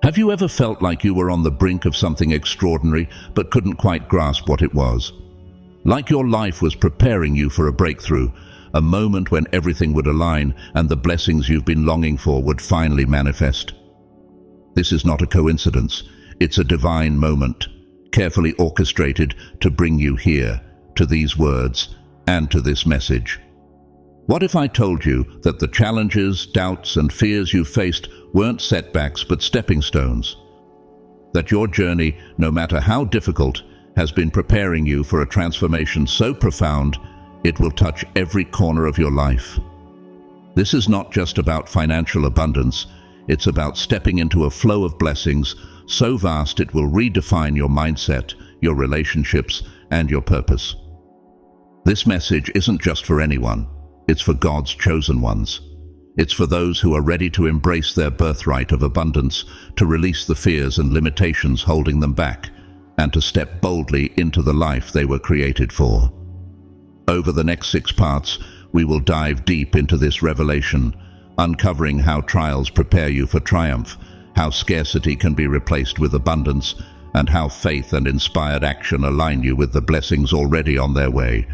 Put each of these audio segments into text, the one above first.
Have you ever felt like you were on the brink of something extraordinary but couldn't quite grasp what it was? Like your life was preparing you for a breakthrough, a moment when everything would align and the blessings you've been longing for would finally manifest? This is not a coincidence. It's a divine moment, carefully orchestrated to bring you here, to these words, and to this message. What if I told you that the challenges, doubts, and fears you faced weren't setbacks but stepping stones? That your journey, no matter how difficult, has been preparing you for a transformation so profound it will touch every corner of your life. This is not just about financial abundance, it's about stepping into a flow of blessings so vast it will redefine your mindset, your relationships, and your purpose. This message isn't just for anyone. It's for God's chosen ones. It's for those who are ready to embrace their birthright of abundance, to release the fears and limitations holding them back, and to step boldly into the life they were created for. Over the next 6 parts, we will dive deep into this revelation, uncovering how trials prepare you for triumph, how scarcity can be replaced with abundance, and how faith and inspired action align you with the blessings already on their way.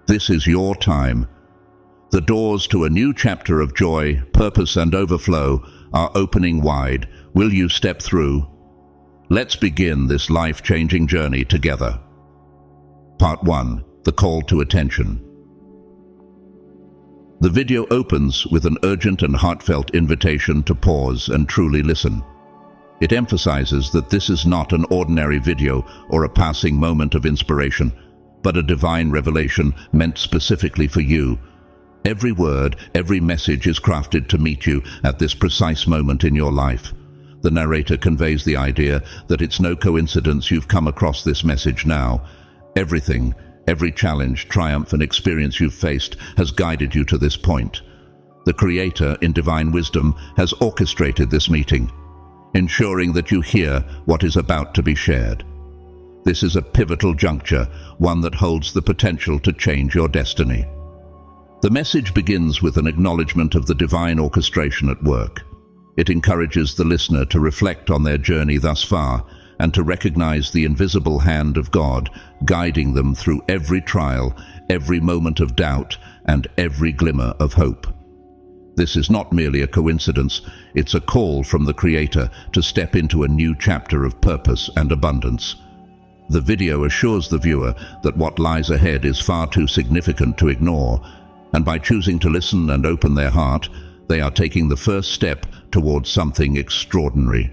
This is your time. The doors to a new chapter of joy, purpose, and overflow are opening wide. Will you step through? Let's begin this life-changing journey together. Part 1. The Call to Attention. The video opens with an urgent and heartfelt invitation to pause and truly listen. It emphasizes that this is not an ordinary video or a passing moment of inspiration, but a divine revelation meant specifically for you. Every word, every message is crafted to meet you at this precise moment in your life. The narrator conveys the idea that it's no coincidence you've come across this message now. Everything, every challenge, triumph, and experience you've faced has guided you to this point. The Creator, in divine wisdom, has orchestrated this meeting, ensuring that you hear what is about to be shared. This is a pivotal juncture, one that holds the potential to change your destiny. The message begins with an acknowledgement of the divine orchestration at work. It encourages the listener to reflect on their journey thus far and to recognize the invisible hand of God guiding them through every trial, every moment of doubt, and every glimmer of hope. This is not merely a coincidence, it's a call from the Creator to step into a new chapter of purpose and abundance. The video assures the viewer that what lies ahead is far too significant to ignore, and by choosing to listen and open their heart, they are taking the first step towards something extraordinary.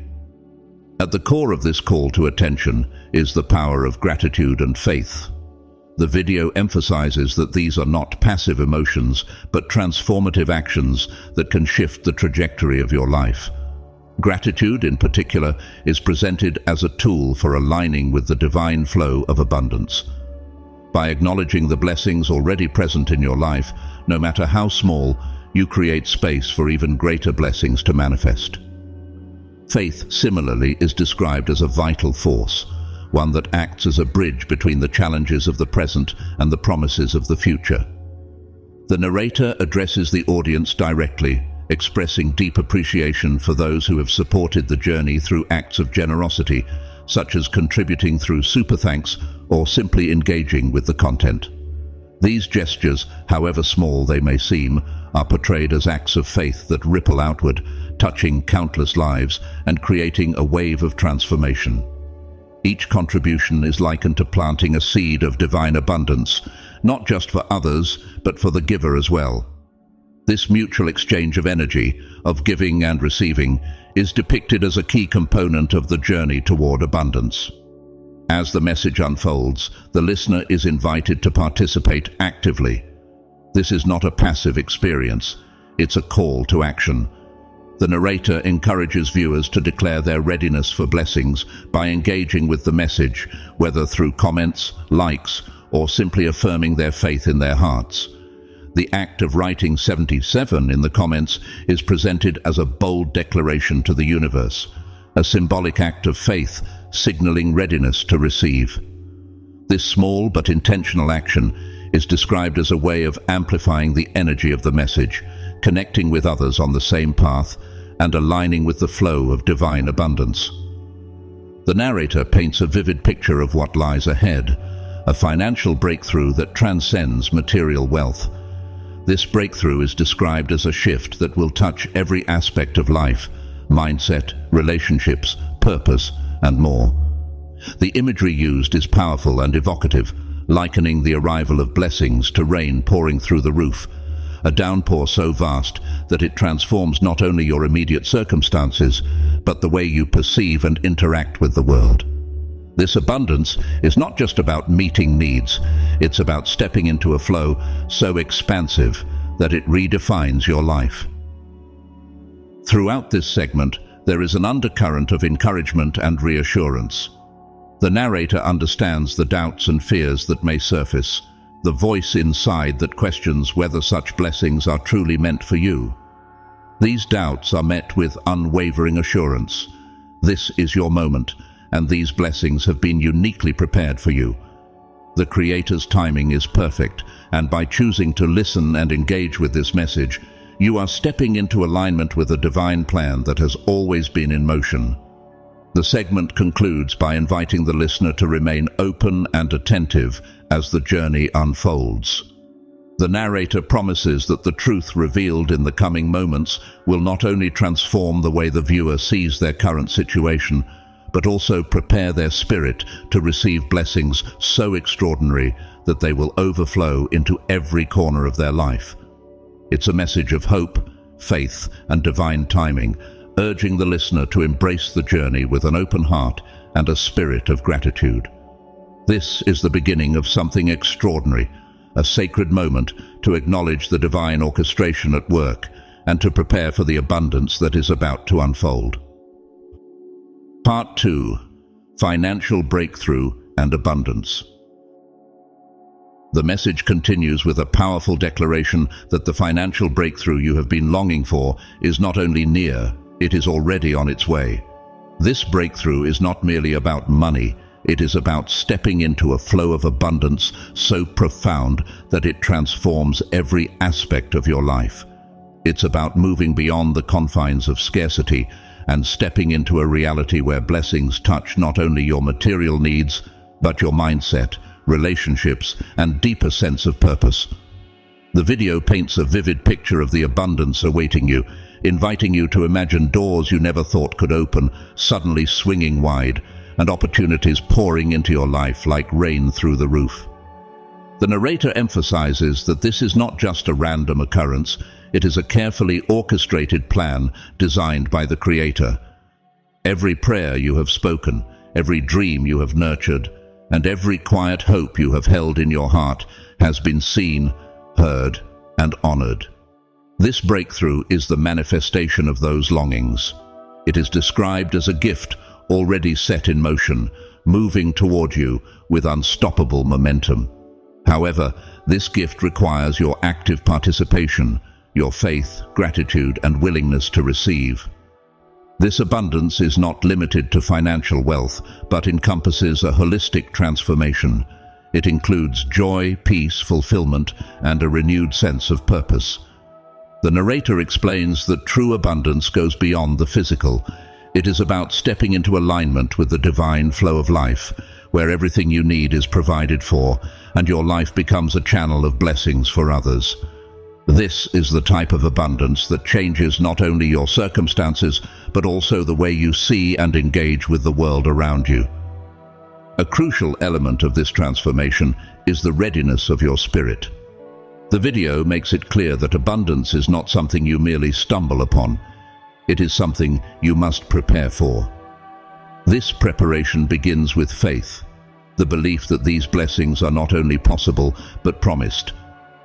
At the core of this call to attention is the power of gratitude and faith. The video emphasizes that these are not passive emotions, but transformative actions that can shift the trajectory of your life. Gratitude, in particular, is presented as a tool for aligning with the divine flow of abundance. By acknowledging the blessings already present in your life, no matter how small, you create space for even greater blessings to manifest. Faith, similarly, is described as a vital force, one that acts as a bridge between the challenges of the present and the promises of the future. The narrator addresses the audience directly, expressing deep appreciation for those who have supported the journey through acts of generosity, such as contributing through super thanks or simply engaging with the content. These gestures, however small they may seem, are portrayed as acts of faith that ripple outward, touching countless lives and creating a wave of transformation. Each contribution is likened to planting a seed of divine abundance, not just for others, but for the giver as well. This mutual exchange of energy, of giving and receiving, is depicted as a key component of the journey toward abundance. As the message unfolds, the listener is invited to participate actively. This is not a passive experience, it's a call to action. The narrator encourages viewers to declare their readiness for blessings by engaging with the message, whether through comments, likes, or simply affirming their faith in their hearts. The act of writing 77 in the comments is presented as a bold declaration to the universe, a symbolic act of faith signaling readiness to receive. This small but intentional action is described as a way of amplifying the energy of the message, connecting with others on the same path, and aligning with the flow of divine abundance. The narrator paints a vivid picture of what lies ahead, a financial breakthrough that transcends material wealth. This breakthrough is described as a shift that will touch every aspect of life: mindset, relationships, purpose, and more. The imagery used is powerful and evocative, likening the arrival of blessings to rain pouring through the roof, a downpour so vast that it transforms not only your immediate circumstances, but the way you perceive and interact with the world. This abundance is not just about meeting needs, it's about stepping into a flow so expansive that it redefines your life. Throughout this segment, there is an undercurrent of encouragement and reassurance. The narrator understands the doubts and fears that may surface, the voice inside that questions whether such blessings are truly meant for you. These doubts are met with unwavering assurance. This is your moment, and these blessings have been uniquely prepared for you. The Creator's timing is perfect, and by choosing to listen and engage with this message, you are stepping into alignment with a divine plan that has always been in motion. The segment concludes by inviting the listener to remain open and attentive as the journey unfolds. The narrator promises that the truth revealed in the coming moments will not only transform the way the viewer sees their current situation, but also prepare their spirit to receive blessings so extraordinary that they will overflow into every corner of their life. It's a message of hope, faith, and divine timing, urging the listener to embrace the journey with an open heart and a spirit of gratitude. This is the beginning of something extraordinary, a sacred moment to acknowledge the divine orchestration at work and to prepare for the abundance that is about to unfold. Part 2. Financial Breakthrough and Abundance. The message continues with a powerful declaration that the financial breakthrough you have been longing for is not only near, it is already on its way. This breakthrough is not merely about money, it is about stepping into a flow of abundance so profound that it transforms every aspect of your life. It's about moving beyond the confines of scarcity and stepping into a reality where blessings touch not only your material needs, but your mindset, relationships, and deeper sense of purpose. The video paints a vivid picture of the abundance awaiting you, inviting you to imagine doors you never thought could open, suddenly swinging wide, and opportunities pouring into your life like rain through the roof. The narrator emphasizes that this is not just a random occurrence, it is a carefully orchestrated plan designed by the Creator. Every prayer you have spoken, every dream you have nurtured, and every quiet hope you have held in your heart has been seen, heard, and honored. This breakthrough is the manifestation of those longings. It is described as a gift already set in motion, moving toward you with unstoppable momentum. However, this gift requires your active participation, your faith, gratitude, and willingness to receive. This abundance is not limited to financial wealth, but encompasses a holistic transformation. It includes joy, peace, fulfillment, and a renewed sense of purpose. The narrator explains that true abundance goes beyond the physical. It is about stepping into alignment with the divine flow of life, where everything you need is provided for, and your life becomes a channel of blessings for others. This is the type of abundance that changes not only your circumstances, but also the way you see and engage with the world around you. A crucial element of this transformation is the readiness of your spirit. The video makes it clear that abundance is not something you merely stumble upon. It is something you must prepare for. This preparation begins with faith, the belief that these blessings are not only possible, but promised.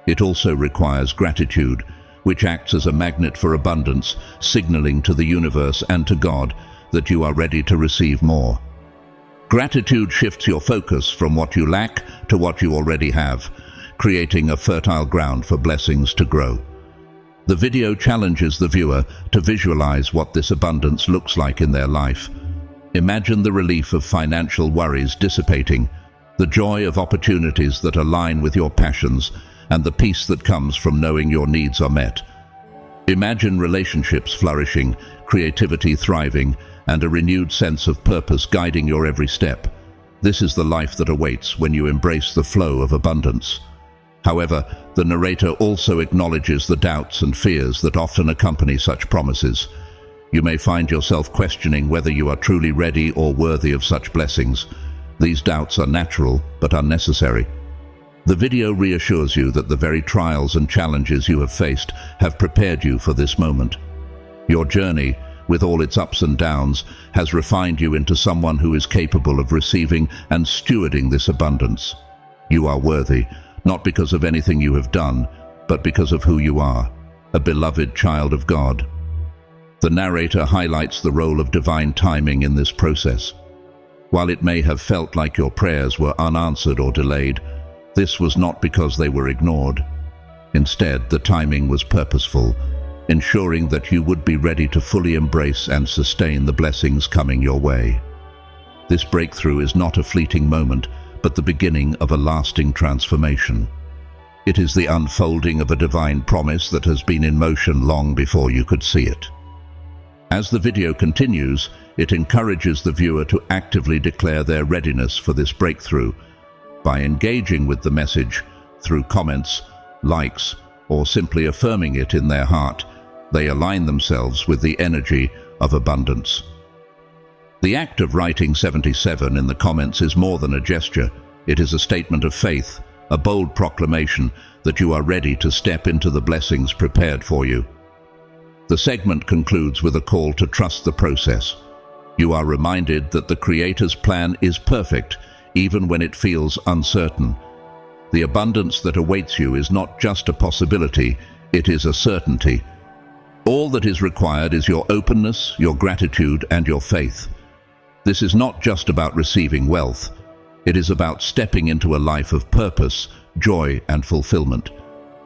It also requires gratitude, which acts as a magnet for abundance, signaling to the universe and to God that you are ready to receive more. Gratitude shifts your focus from what you lack to what you already have, creating a fertile ground for blessings to grow. The video challenges the viewer to visualize what this abundance looks like in their life. Imagine the relief of financial worries dissipating, the joy of opportunities that align with your passions, and the peace that comes from knowing your needs are met. Imagine relationships flourishing, creativity thriving, and a renewed sense of purpose guiding your every step. This is the life that awaits when you embrace the flow of abundance. However, the narrator also acknowledges the doubts and fears that often accompany such promises. You may find yourself questioning whether you are truly ready or worthy of such blessings. These doubts are natural but unnecessary. The video reassures you that the very trials and challenges you have faced have prepared you for this moment. Your journey, with all its ups and downs, has refined you into someone who is capable of receiving and stewarding this abundance. You are worthy, not because of anything you have done, but because of who you are, a beloved child of God. The narrator highlights the role of divine timing in this process. While it may have felt like your prayers were unanswered or delayed, this was not because they were ignored. Instead, the timing was purposeful, ensuring that you would be ready to fully embrace and sustain the blessings coming your way. This breakthrough is not a fleeting moment, but the beginning of a lasting transformation. It is the unfolding of a divine promise that has been in motion long before you could see it. As the video continues, it encourages the viewer to actively declare their readiness for this breakthrough. By engaging with the message through comments, likes, or simply affirming it in their heart, they align themselves with the energy of abundance. The act of writing 77 in the comments is more than a gesture. It is a statement of faith, a bold proclamation that you are ready to step into the blessings prepared for you. The segment concludes with a call to trust the process. You are reminded that the Creator's plan is perfect, even when it feels uncertain. The abundance that awaits you is not just a possibility, it is a certainty. All that is required is your openness, your gratitude, and your faith. This is not just about receiving wealth. It is about stepping into a life of purpose, joy, and fulfillment.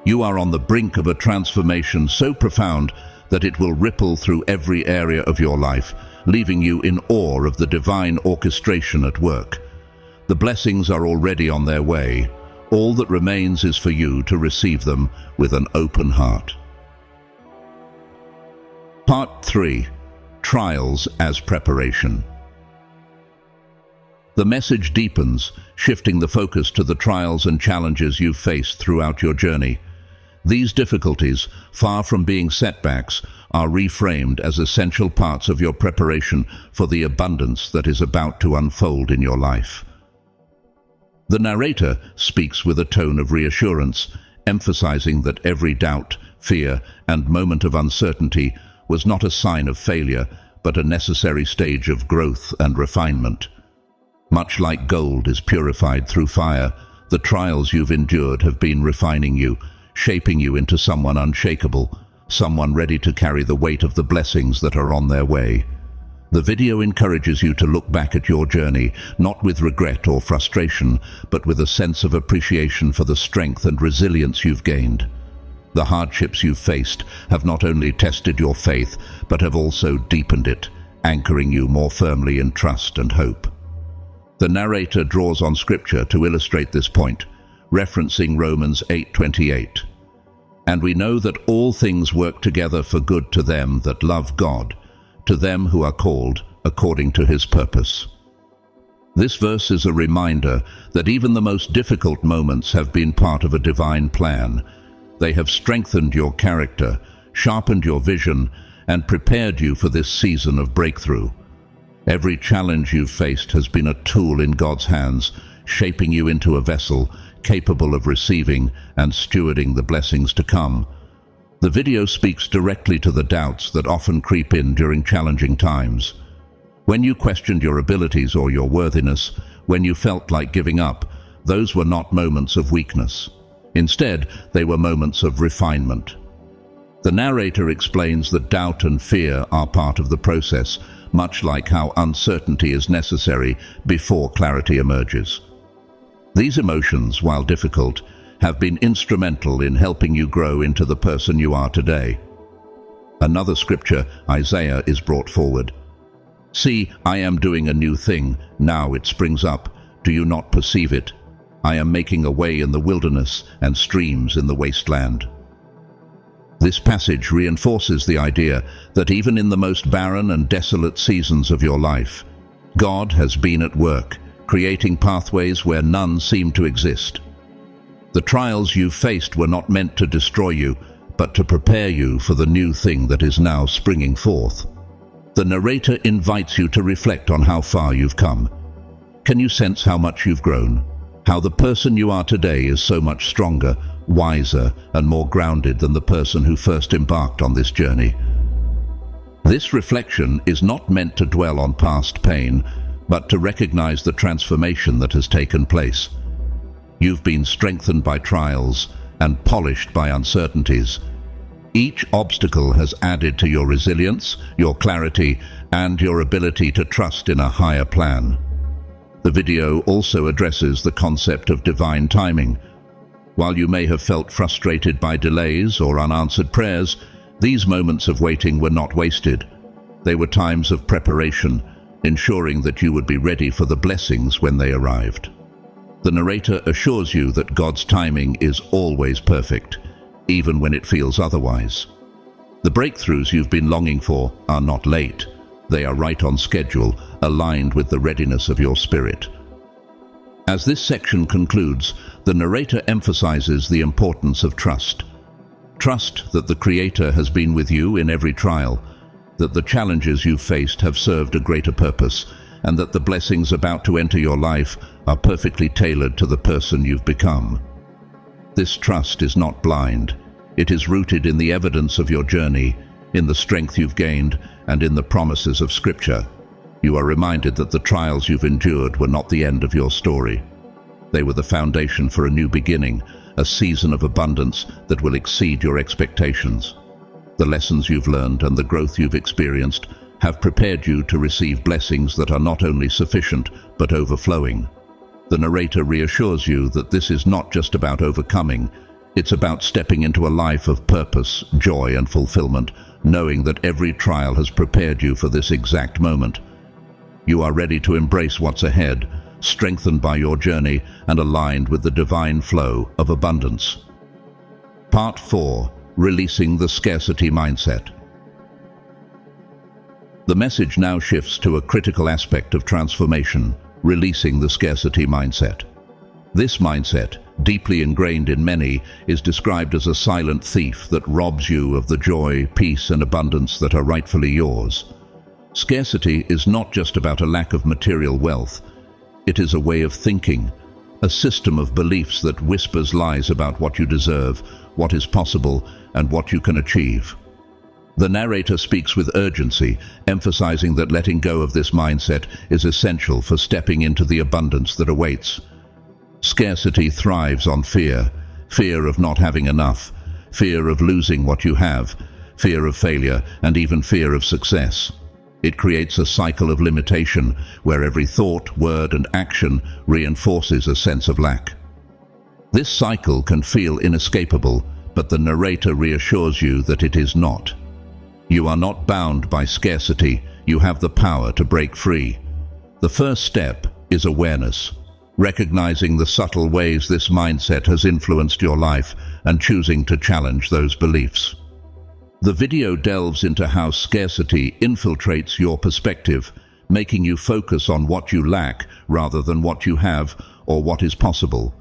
You are on the brink of a transformation so profound that it will ripple through every area of your life, leaving you in awe of the divine orchestration at work. The blessings are already on their way. All that remains is for you to receive them with an open heart. Part 3. Trials as Preparation. The message deepens, shifting the focus to the trials and challenges you've faced throughout your journey. These difficulties, far from being setbacks, are reframed as essential parts of your preparation for the abundance that is about to unfold in your life. The narrator speaks with a tone of reassurance, emphasizing that every doubt, fear, and moment of uncertainty was not a sign of failure, but a necessary stage of growth and refinement. Much like gold is purified through fire, the trials you've endured have been refining you, shaping you into someone unshakable, someone ready to carry the weight of the blessings that are on their way. The video encourages you to look back at your journey, not with regret or frustration, but with a sense of appreciation for the strength and resilience you've gained. The hardships you've faced have not only tested your faith, but have also deepened it, anchoring you more firmly in trust and hope. The narrator draws on Scripture to illustrate this point, referencing Romans 8:28. And we know that all things work together for good to them that love God, to them who are called according to his purpose. This verse is a reminder that even the most difficult moments have been part of a divine plan. They have strengthened your character, sharpened your vision, and prepared you for this season of breakthrough. Every challenge you've faced has been a tool in God's hands, shaping you into a vessel capable of receiving and stewarding the blessings to come. The video speaks directly to the doubts that often creep in during challenging times. When you questioned your abilities or your worthiness, when you felt like giving up, those were not moments of weakness. Instead, they were moments of refinement. The narrator explains that doubt and fear are part of the process, much like how uncertainty is necessary before clarity emerges. These emotions, while difficult, have been instrumental in helping you grow into the person you are today. Another scripture, Isaiah, is brought forward. See, I am doing a new thing, now it springs up. Do you not perceive it? I am making a way in the wilderness and streams in the wasteland. This passage reinforces the idea that even in the most barren and desolate seasons of your life, God has been at work, creating pathways where none seem to exist. The trials you've faced were not meant to destroy you, but to prepare you for the new thing that is now springing forth. The narrator invites you to reflect on how far you've come. Can you sense how much you've grown? How the person you are today is so much stronger, wiser, and more grounded than the person who first embarked on this journey? This reflection is not meant to dwell on past pain, but to recognize the transformation that has taken place. You've been strengthened by trials and polished by uncertainties. Each obstacle has added to your resilience, your clarity, and your ability to trust in a higher plan. The video also addresses the concept of divine timing. While you may have felt frustrated by delays or unanswered prayers, these moments of waiting were not wasted. They were times of preparation, ensuring that you would be ready for the blessings when they arrived. The narrator assures you that God's timing is always perfect, even when it feels otherwise. The breakthroughs you've been longing for are not late. They are right on schedule, aligned with the readiness of your spirit. As this section concludes, the narrator emphasizes the importance of trust. Trust that the Creator has been with you in every trial, that the challenges you've faced have served a greater purpose, and that the blessings about to enter your life are perfectly tailored to the person you've become. This trust is not blind. It is rooted in the evidence of your journey, in the strength you've gained, and in the promises of Scripture. You are reminded that the trials you've endured were not the end of your story. They were the foundation for a new beginning, a season of abundance that will exceed your expectations. The lessons you've learned and the growth you've experienced have prepared you to receive blessings that are not only sufficient, but overflowing. The narrator reassures you that this is not just about overcoming, it's about stepping into a life of purpose, joy, and fulfillment, knowing that every trial has prepared you for this exact moment. You are ready to embrace what's ahead, strengthened by your journey and aligned with the divine flow of abundance. Part 4. Releasing the Scarcity Mindset. The message now shifts to a critical aspect of transformation, releasing the scarcity mindset. This mindset, deeply ingrained in many, is described as a silent thief that robs you of the joy, peace, and abundance that are rightfully yours. Scarcity is not just about a lack of material wealth. It is a way of thinking, a system of beliefs that whispers lies about what you deserve, what is possible, and what you can achieve. The narrator speaks with urgency, emphasizing that letting go of this mindset is essential for stepping into the abundance that awaits. Scarcity thrives on fear, fear of not having enough, fear of losing what you have, fear of failure, and even fear of success. It creates a cycle of limitation where every thought, word, and action reinforces a sense of lack. This cycle can feel inescapable, but the narrator reassures you that it is not. You are not bound by scarcity, you have the power to break free. The first step is awareness, recognizing the subtle ways this mindset has influenced your life and choosing to challenge those beliefs. The video delves into how scarcity infiltrates your perspective, making you focus on what you lack rather than what you have or what is possible.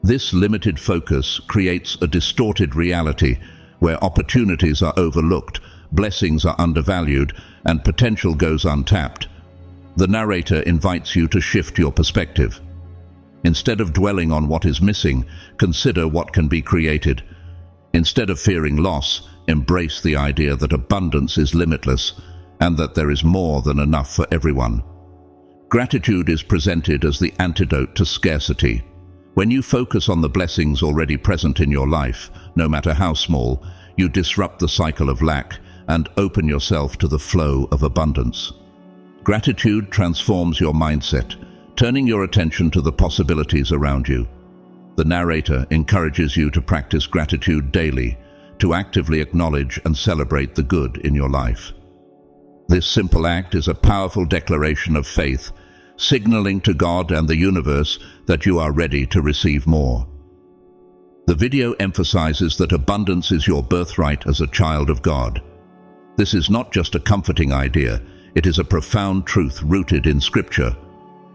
This limited focus creates a distorted reality where opportunities are overlooked, blessings are undervalued, and potential goes untapped. The narrator invites you to shift your perspective. Instead of dwelling on what is missing, consider what can be created. Instead of fearing loss, embrace the idea that abundance is limitless and that there is more than enough for everyone. Gratitude is presented as the antidote to scarcity. When you focus on the blessings already present in your life, no matter how small, you disrupt the cycle of lack and open yourself to the flow of abundance. Gratitude transforms your mindset, turning your attention to the possibilities around you. The narrator encourages you to practice gratitude daily, to actively acknowledge and celebrate the good in your life. This simple act is a powerful declaration of faith, signaling to God and the universe that you are ready to receive more. The video emphasizes that abundance is your birthright as a child of God. This is not just a comforting idea, it is a profound truth rooted in Scripture.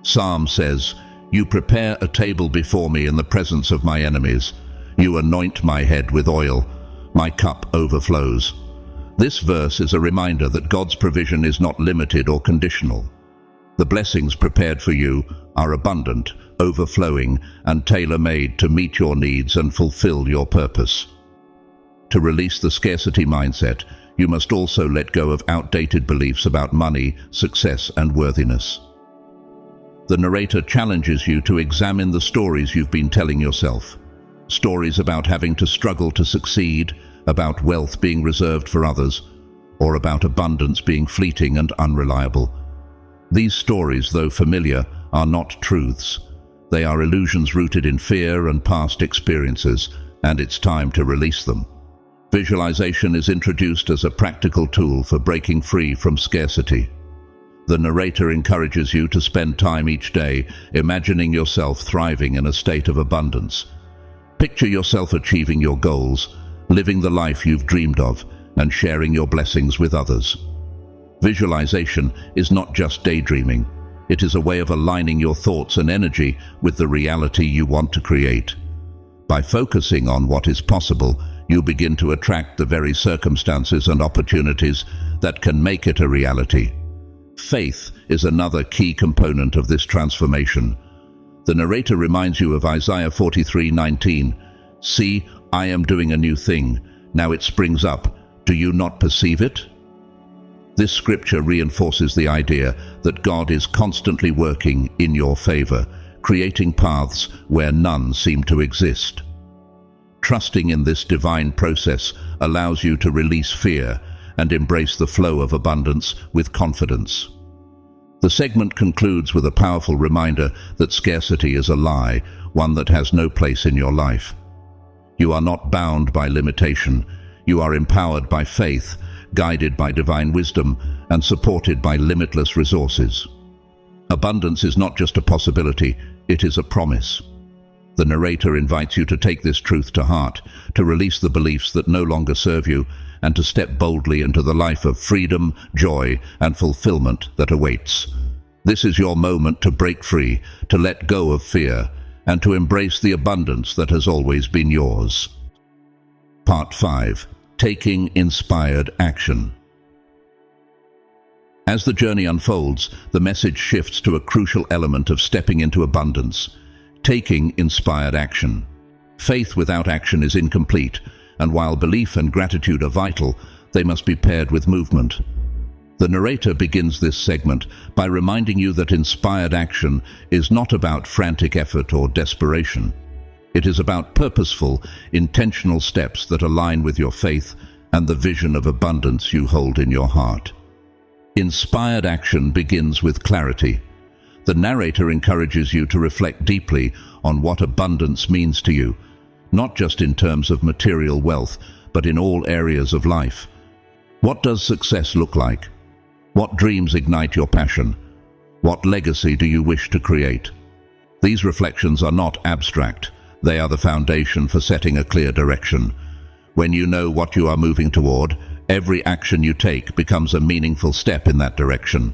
Psalm says, "You prepare a table before me in the presence of my enemies. You anoint my head with oil. My cup overflows." This verse is a reminder that God's provision is not limited or conditional. The blessings prepared for you are abundant, overflowing, and tailor-made to meet your needs and fulfill your purpose. To release the scarcity mindset, you must also let go of outdated beliefs about money, success, and worthiness. The narrator challenges you to examine the stories you've been telling yourself. Stories about having to struggle to succeed, about wealth being reserved for others, or about abundance being fleeting and unreliable. These stories, though familiar, are not truths. They are illusions rooted in fear and past experiences, and it's time to release them. Visualization is introduced as a practical tool for breaking free from scarcity. The narrator encourages you to spend time each day imagining yourself thriving in a state of abundance. Picture yourself achieving your goals, living the life you've dreamed of, and sharing your blessings with others. Visualization is not just daydreaming. It is a way of aligning your thoughts and energy with the reality you want to create. By focusing on what is possible, you begin to attract the very circumstances and opportunities that can make it a reality. Faith is another key component of this transformation. The narrator reminds you of Isaiah 43:19. "See, I am doing a new thing. Now it springs up. Do you not perceive it?" This scripture reinforces the idea that God is constantly working in your favor, creating paths where none seem to exist. Trusting in this divine process allows you to release fear and embrace the flow of abundance with confidence. The segment concludes with a powerful reminder that scarcity is a lie, one that has no place in your life. You are not bound by limitation. You are empowered by faith, guided by divine wisdom, and supported by limitless resources. Abundance is not just a possibility, it is a promise. The narrator invites you to take this truth to heart, to release the beliefs that no longer serve you, and to step boldly into the life of freedom, joy, and fulfillment that awaits. This is your moment to break free, to let go of fear, and to embrace the abundance that has always been yours. Part 5. Taking inspired action. As the journey unfolds, the message shifts to a crucial element of stepping into abundance: taking inspired action. Faith without action is incomplete, and while belief and gratitude are vital, they must be paired with movement. The narrator begins this segment by reminding you that inspired action is not about frantic effort or desperation. It is about purposeful, intentional steps that align with your faith and the vision of abundance you hold in your heart. Inspired action begins with clarity. The narrator encourages you to reflect deeply on what abundance means to you, not just in terms of material wealth, but in all areas of life. What does success look like? What dreams ignite your passion? What legacy do you wish to create? These reflections are not abstract. They are the foundation for setting a clear direction. When you know what you are moving toward, every action you take becomes a meaningful step in that direction.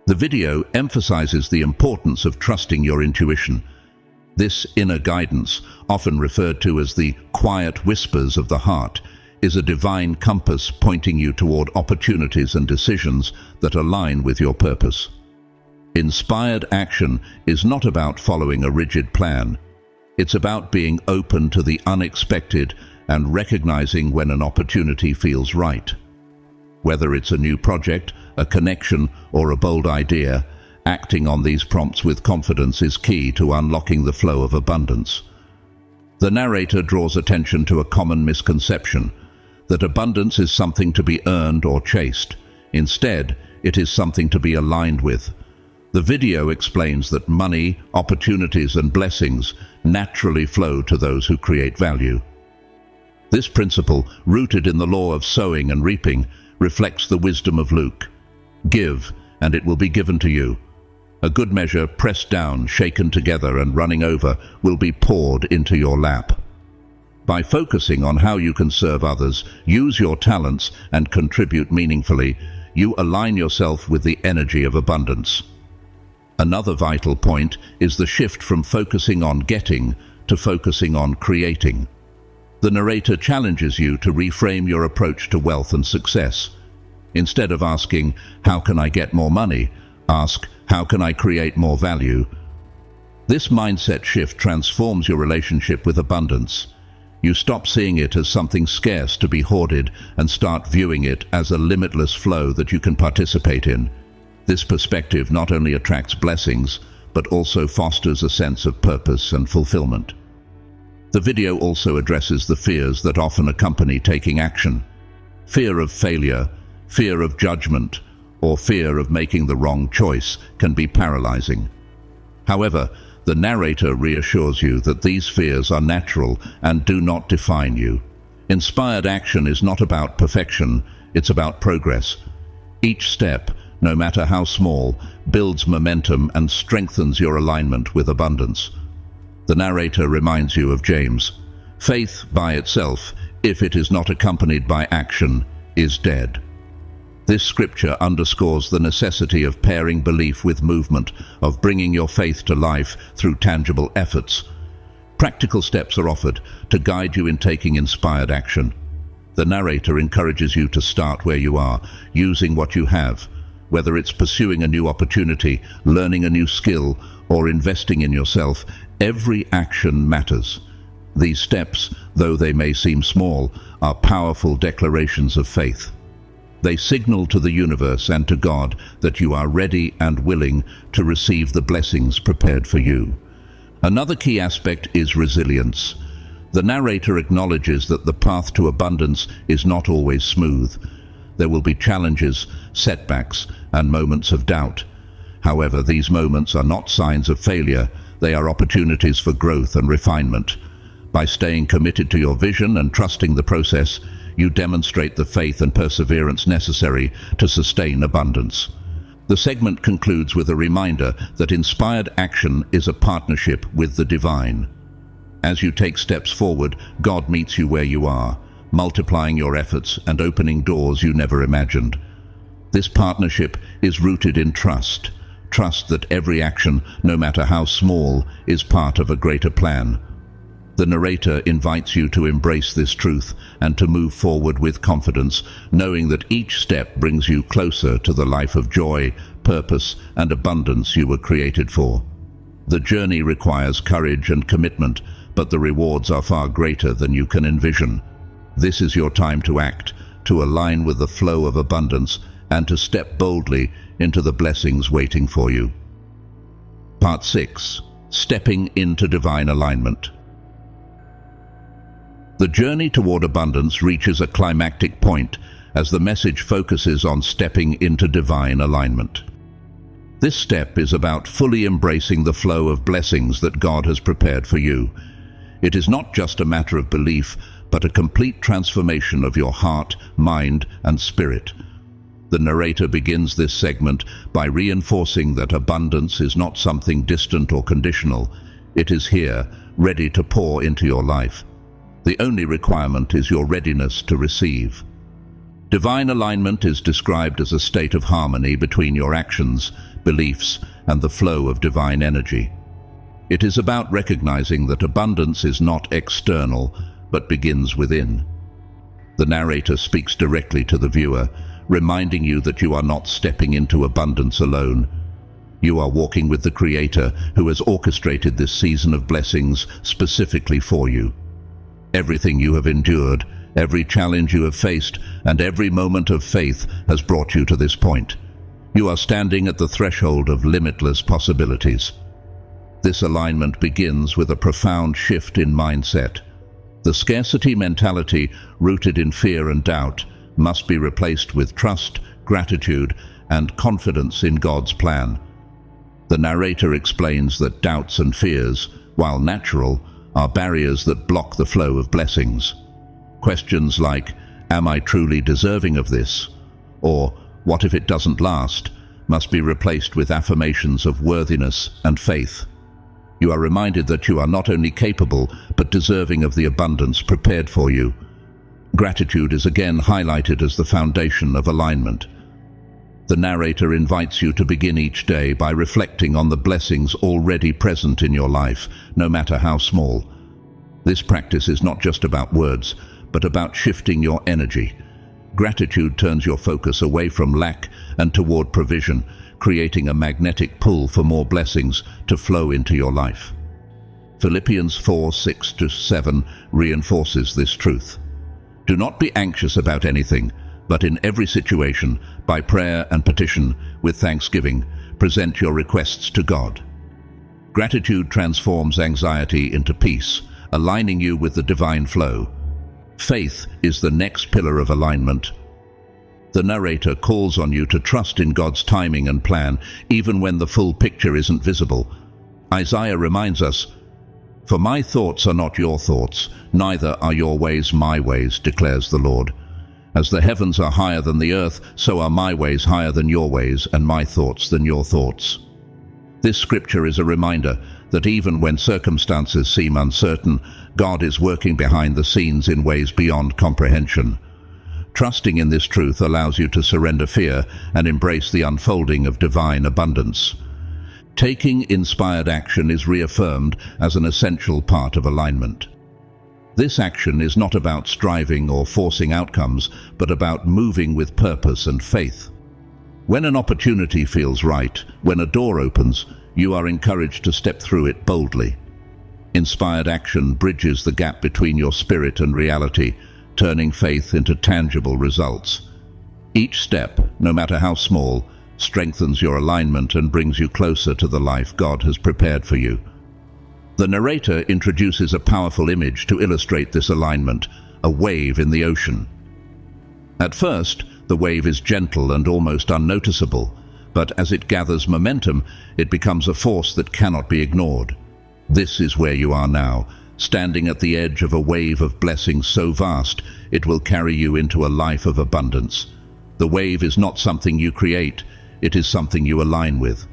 The video emphasizes the importance of trusting your intuition. This inner guidance, often referred to as the quiet whispers of the heart, is a divine compass pointing you toward opportunities and decisions that align with your purpose. Inspired action is not about following a rigid plan. It's about being open to the unexpected and recognizing when an opportunity feels right. Whether it's a new project, a connection, or a bold idea, acting on these prompts with confidence is key to unlocking the flow of abundance. The narrator draws attention to a common misconception, that abundance is something to be earned or chased. Instead, it is something to be aligned with. The video explains that money, opportunities, and blessings naturally flow to those who create value. This principle, rooted in the law of sowing and reaping, reflects the wisdom of Luke. Give, and it will be given to you. A good measure, pressed down, shaken together, and running over, will be poured into your lap. By focusing on how you can serve others, use your talents, and contribute meaningfully, you align yourself with the energy of abundance. Another vital point is the shift from focusing on getting to focusing on creating. The narrator challenges you to reframe your approach to wealth and success. Instead of asking, "How can I get more money?" ask, "How can I create more value?" This mindset shift transforms your relationship with abundance. You stop seeing it as something scarce to be hoarded and start viewing it as a limitless flow that you can participate in. This perspective not only attracts blessings, but also fosters a sense of purpose and fulfillment. The video also addresses the fears that often accompany taking action. Fear of failure, fear of judgment, or fear of making the wrong choice can be paralyzing. However, the narrator reassures you that these fears are natural and do not define you. Inspired action is not about perfection, it's about progress. Each step, no matter how small, builds momentum and strengthens your alignment with abundance. The narrator reminds you of James. Faith by itself, if it is not accompanied by action, is dead. This scripture underscores the necessity of pairing belief with movement, of bringing your faith to life through tangible efforts. Practical steps are offered to guide you in taking inspired action. The narrator encourages you to start where you are, using what you have. Whether it's pursuing a new opportunity, learning a new skill, or investing in yourself, every action matters. These steps, though they may seem small, are powerful declarations of faith. They signal to the universe and to God that you are ready and willing to receive the blessings prepared for you. Another key aspect is resilience. The narrator acknowledges that the path to abundance is not always smooth. There will be challenges, setbacks, and moments of doubt. However, these moments are not signs of failure, they are opportunities for growth and refinement. By staying committed to your vision and trusting the process, you demonstrate the faith and perseverance necessary to sustain abundance. The segment concludes with a reminder that inspired action is a partnership with the divine. As you take steps forward, God meets you where you are, multiplying your efforts and opening doors you never imagined. This partnership is rooted in trust. Trust that every action, no matter how small, is part of a greater plan. The narrator invites you to embrace this truth and to move forward with confidence, knowing that each step brings you closer to the life of joy, purpose, and abundance you were created for. The journey requires courage and commitment, but the rewards are far greater than you can envision. This is your time to act, to align with the flow of abundance, and to step boldly into the blessings waiting for you. Part 6. Stepping into divine alignment. The journey toward abundance reaches a climactic point as the message focuses on stepping into divine alignment. This step is about fully embracing the flow of blessings that God has prepared for you. It is not just a matter of belief, but a complete transformation of your heart, mind, and spirit. The narrator begins this segment by reinforcing that abundance is not something distant or conditional. It is here, ready to pour into your life. The only requirement is your readiness to receive. Divine alignment is described as a state of harmony between your actions, beliefs, and the flow of divine energy. It is about recognizing that abundance is not external, but begins within. The narrator speaks directly to the viewer, reminding you that you are not stepping into abundance alone. You are walking with the Creator who has orchestrated this season of blessings specifically for you. Everything you have endured, every challenge you have faced, and every moment of faith has brought you to this point. You are standing at the threshold of limitless possibilities. This alignment begins with a profound shift in mindset. The scarcity mentality, rooted in fear and doubt, must be replaced with trust, gratitude, and confidence in God's plan. The narrator explains that doubts and fears, while natural, are barriers that block the flow of blessings. Questions like, "Am I truly deserving of this?" or "What if it doesn't last?" must be replaced with affirmations of worthiness and faith. You are reminded that you are not only capable, but deserving of the abundance prepared for you. Gratitude is again highlighted as the foundation of alignment. The narrator invites you to begin each day by reflecting on the blessings already present in your life, no matter how small. This practice is not just about words, but about shifting your energy. Gratitude turns your focus away from lack and toward provision, creating a magnetic pull for more blessings to flow into your life. Philippians 4:6-7 reinforces this truth. Do not be anxious about anything, but in every situation, by prayer and petition, with thanksgiving, present your requests to God. Gratitude transforms anxiety into peace, aligning you with the divine flow. Faith is the next pillar of alignment. The narrator calls on you to trust in God's timing and plan, even when the full picture isn't visible. Isaiah reminds us, "For my thoughts are not your thoughts, neither are your ways my ways, declares the Lord. As the heavens are higher than the earth, so are my ways higher than your ways, and my thoughts than your thoughts." This scripture is a reminder that even when circumstances seem uncertain, God is working behind the scenes in ways beyond comprehension. Trusting in this truth allows you to surrender fear and embrace the unfolding of divine abundance. Taking inspired action is reaffirmed as an essential part of alignment. This action is not about striving or forcing outcomes, but about moving with purpose and faith. When an opportunity feels right, when a door opens, you are encouraged to step through it boldly. Inspired action bridges the gap between your spirit and reality, turning faith into tangible results. Each step, no matter how small, strengthens your alignment and brings you closer to the life God has prepared for you. The narrator introduces a powerful image to illustrate this alignment, a wave in the ocean. At first, the wave is gentle and almost unnoticeable, but as it gathers momentum, it becomes a force that cannot be ignored. This is where you are now, standing at the edge of a wave of blessings so vast, it will carry you into a life of abundance. The wave is not something you create, it is something you align with.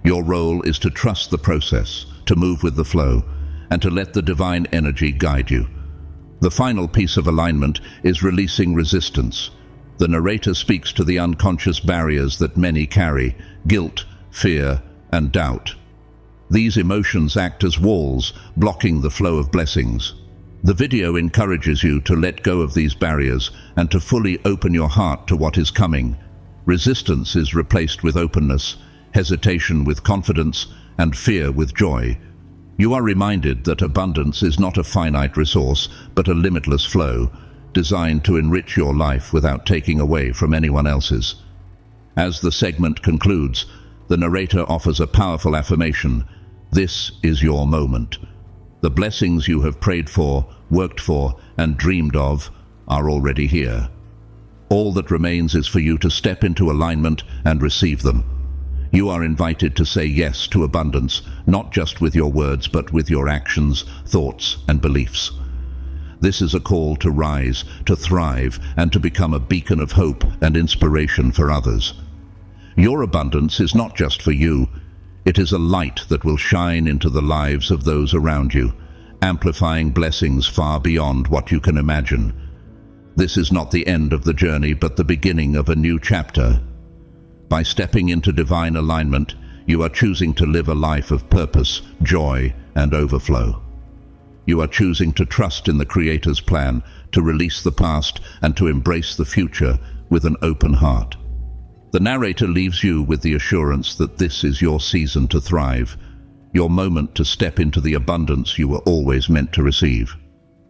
Your role is to trust the process, to move with the flow, and to let the divine energy guide you. The final piece of alignment is releasing resistance. The narrator speaks to the unconscious barriers that many carry: guilt, fear, and doubt. These emotions act as walls, blocking the flow of blessings. The video encourages you to let go of these barriers and to fully open your heart to what is coming. Resistance is replaced with openness, hesitation with confidence, and fear with joy. You are reminded that abundance is not a finite resource, but a limitless flow, designed to enrich your life without taking away from anyone else's. As the segment concludes, the narrator offers a powerful affirmation: this is your moment. The blessings you have prayed for, worked for, and dreamed of are already here. All that remains is for you to step into alignment and receive them. You are invited to say yes to abundance, not just with your words, but with your actions, thoughts, and beliefs. This is a call to rise, to thrive, and to become a beacon of hope and inspiration for others. Your abundance is not just for you. It is a light that will shine into the lives of those around you, amplifying blessings far beyond what you can imagine. This is not the end of the journey, but the beginning of a new chapter. By stepping into divine alignment, you are choosing to live a life of purpose, joy, and overflow. You are choosing to trust in the Creator's plan, to release the past, and to embrace the future with an open heart. The narrator leaves you with the assurance that this is your season to thrive, your moment to step into the abundance you were always meant to receive.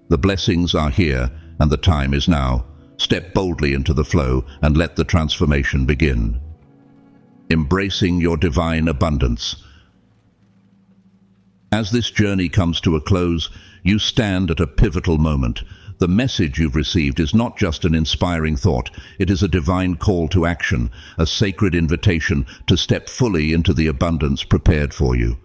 The blessings are here, and the time is now. Step boldly into the flow and let the transformation begin. Embracing your divine abundance. As this journey comes to a close, you stand at a pivotal moment. The message you've received is not just an inspiring thought, it is a divine call to action, a sacred invitation to step fully into the abundance prepared for you.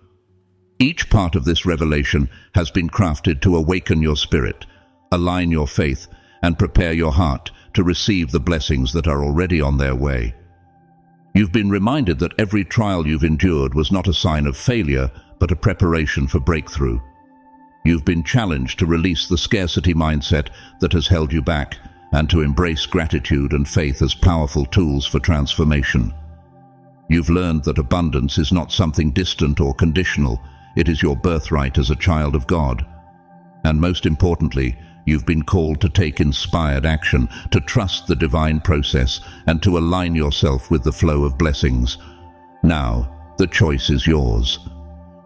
Each part of this revelation has been crafted to awaken your spirit, align your faith, and prepare your heart to receive the blessings that are already on their way. You've been reminded that every trial you've endured was not a sign of failure, but a preparation for breakthrough. You've been challenged to release the scarcity mindset that has held you back and to embrace gratitude and faith as powerful tools for transformation. You've learned that abundance is not something distant or conditional. It is your birthright as a child of God. And most importantly, you've been called to take inspired action, to trust the divine process, and to align yourself with the flow of blessings. Now, the choice is yours.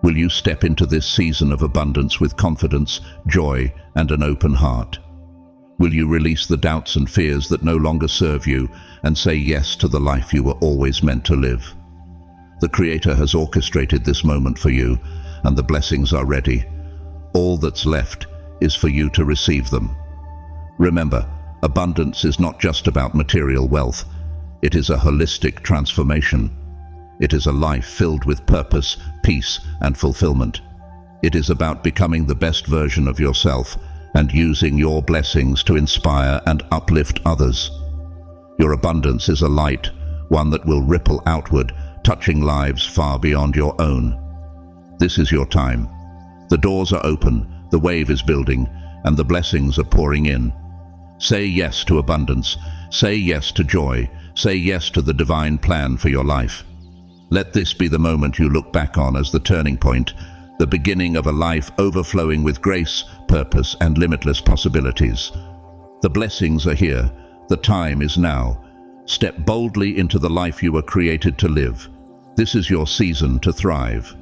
Will you step into this season of abundance with confidence, joy, and an open heart? Will you release the doubts and fears that no longer serve you and say yes to the life you were always meant to live? The Creator has orchestrated this moment for you, and the blessings are ready. All that's left is for you to receive them. Remember, abundance is not just about material wealth. It is a holistic transformation. It is a life filled with purpose, peace, and fulfillment. It is about becoming the best version of yourself and using your blessings to inspire and uplift others. Your abundance is a light, one that will ripple outward, touching lives far beyond your own. This is your time. The doors are open, the wave is building, and the blessings are pouring in. Say yes to abundance. Say yes to joy. Say yes to the divine plan for your life. Let this be the moment you look back on as the turning point, the beginning of a life overflowing with grace, purpose, and limitless possibilities. The blessings are here. The time is now. Step boldly into the life you were created to live. This is your season to thrive.